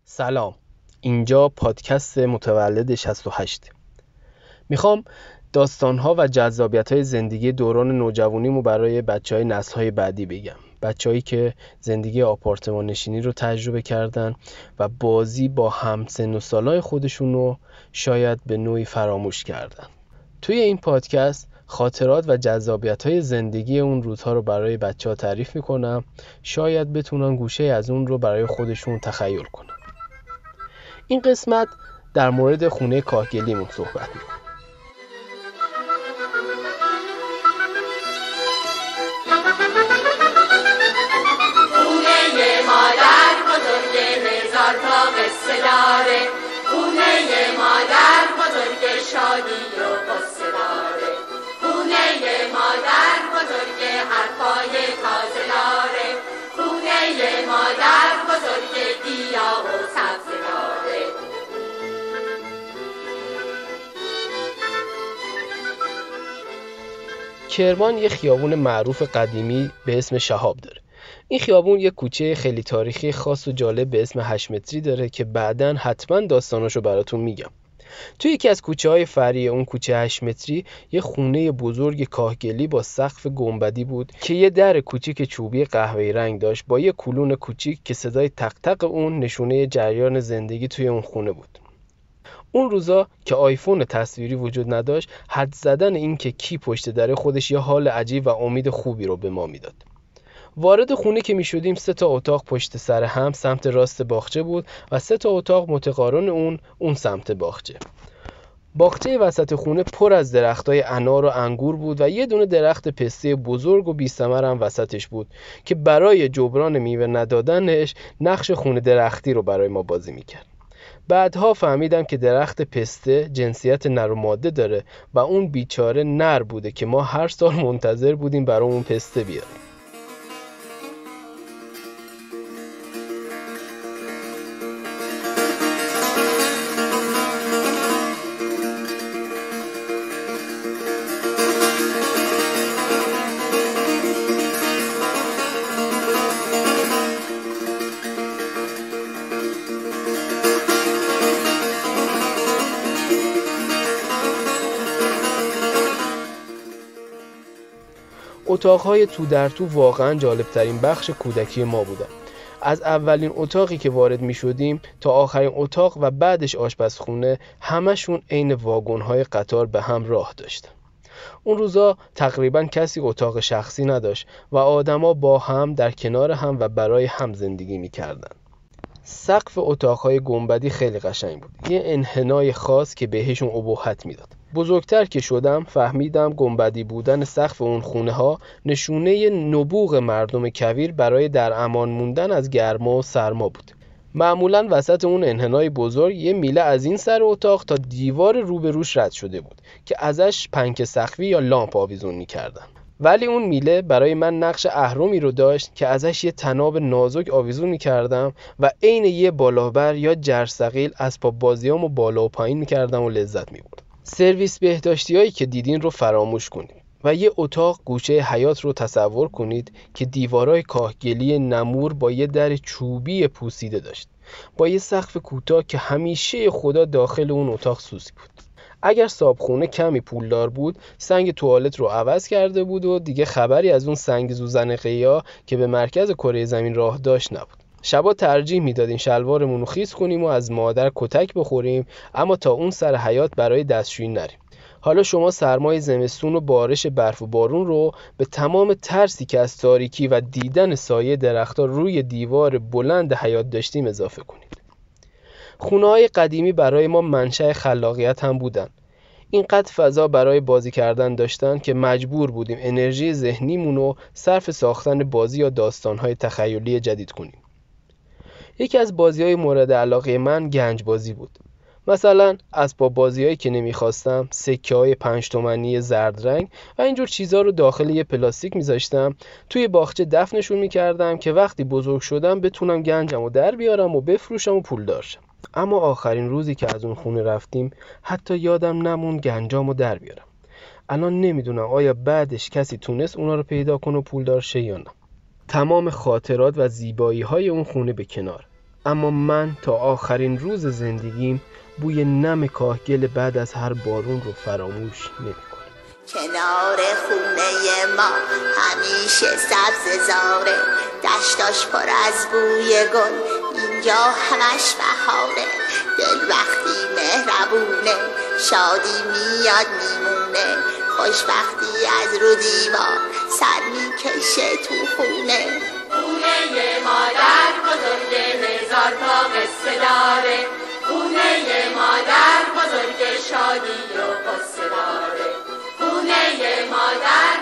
سلام، اینجا پادکست متولد 68. میخوام داستانها و جذابیت‌های زندگی دوران نوجوانیمو برای بچه‌های نسل‌های بعدی بگم. بچه‌هایی که زندگی آپارتمان نشینی رو تجربه کردن و بازی با همسن و سالای خودشون رو شاید به نوعی فراموش کردن. توی این پادکست خاطرات و جذابیت‌های زندگی اون روزها رو برای بچه‌ها تعریف میکنم. شاید بتونن گوشه از اون رو برای خودشون تخیل کنن. این قسمت در مورد خونه کاهگلیمون صحبت میکنه. خونه مادر بزرگ هزار تا قصه داره، خونه مادر بزرگ شادی و قصه داره، خونه مادر بزرگ حرفای تازه داره، خونه مادر بزرگ گیاه و سبزه داره. کرمان یه خیابون معروف قدیمی به اسم شهاب داره. این خیابون یه کوچه خیلی تاریخی خاص و جالب به اسم 8 متری داره که بعداً حتما داستاناشو براتون میگم. توی یکی از کوچه‌های فرعی اون کوچه 8 متری یه خونه بزرگ کاهگلی با سقف گنبدی بود که یه در کوچیک چوبی قهوه‌ای رنگ داشت با یه کلون کوچیک که صدای تق تق اون نشونه جریان زندگی توی اون خونه بود. اون روزا که آیفون تصویری وجود نداشت، حد زدن این که کی پشت در خودش یه حال عجیب و امید خوبی رو به ما میداد. وارد خونه که می شدیم 3 اتاق پشت سر هم سمت راست باغچه بود و 3 اتاق متقارن اون سمت باغچه. باغچه وسط خونه پر از درختای انار و انگور بود و یه دونه درخت پسته بزرگ و بی ثمر هم وسطش بود که برای جبران میوه ندادنش نقش خونه درختی رو برای ما بازی میکرد. بعدها فهمیدم که درخت پسته جنسیت نر و ماده داره و اون بیچاره نر بوده که ما هر سال منتظر بودیم برای اون پسته بیاره. اتاقهای تو در تو واقعا جالبترین بخش کودکی ما بودن. از اولین اتاقی که وارد می شدیم تا آخرین اتاق و بعدش آشپزخونه همشون عین واگن‌های قطار به هم راه داشتن. اون روزا تقریبا کسی اتاق شخصی نداشت و آدما با هم در کنار هم و برای هم زندگی می کردن. سقف اتاقهای گنبدی خیلی قشنگ بود. یه انحنای خاص که بهشون ابهت میداد. بزرگتر که شدم فهمیدم گنبدی بودن سقف اون خونه ها نشونه نبوغ مردم کویر برای در امان موندن از گرما و سرما بود. معمولاً وسط اون انحنای بزرگ یه میله از این سر اتاق تا دیوار روبروش رد شده بود که ازش پنکه سقفی یا لامپ آویزون می‌کردن. ولی اون میله برای من نقش اهرمی رو داشت که ازش یه طناب نازک آویزون می‌کردم و عین یه بالابر یا جرثقیل اسباب بازیامو بالا و پایین می‌کردم و لذت می‌بردم. سرویس بهداشتیایی که دیدین رو فراموش کنید و یه اتاق گوشه حیاط رو تصور کنید که دیوارای کاهگلی نمور با یه در چوبی پوسیده داشت با یه سقف کوتاه که همیشه خدا داخل اون اتاق سوسی بود. اگر صابخونه کمی پولدار بود سنگ توالت رو عوض کرده بود و دیگه خبری از اون سنگ زوزنقه‌ای که به مرکز کره زمین راه داشت نبود. شبا ترجیح میدادیم شلوارمون رو خیس کنیم و از مادر کتک بخوریم اما تا اون سر حیاط برای دستشویی نریم. حالا شما سرمای زمستون و بارش برف و بارون رو به تمام ترسی که از تاریکی و دیدن سایه درخت‌ها روی دیوار بلند حیاط داشتیم اضافه کنید. خونه‌های قدیمی برای ما منشأ خلاقیت هم بودن. اینقدر فضا برای بازی کردن داشتن که مجبور بودیم انرژی ذهنیمون رو صرف ساختن بازی یا داستان‌های تخیلی جدید کنیم. یکی از بازی‌های مورد علاقه من گنج بازی بود. مثلا اسباب بازی‌هایی که نمی‌خواستم، سکه‌های 5 تومانی زرد رنگ و اینجور چیزا رو داخل یه پلاستیک می‌ذاشتم، توی باغچه دفنشون می‌کردم که وقتی بزرگ شدم بتونم گنجمو در بیارم و بفروشم و پولدار شم. اما آخرین روزی که از اون خونه رفتیم حتی یادم نموند گنجامو در بیارم. الان نمیدونم آیا بعدش کسی تونست اونا رو پیدا کنه و پولدار شه یا نه. تمام خاطرات و زیبایی‌های اون خونه به کنار. اما من تا آخرین روز زندگیم بوی نم کاهگل بعد از هر بارون رو فراموش نمی‌کنم. کنار خونه ما همیشه سبززاره، دشتاش پر از بوی گل، اینجا همش بهاره. دل وقتی مهربونه، شادی میاد میمونه، خوشبختی از رو دیوار سر میکشه تو خونه. خونه مادر بزرگ هزار تا قصه داره، خونه مادر بزرگ شادی و قصه داره، خونه مادر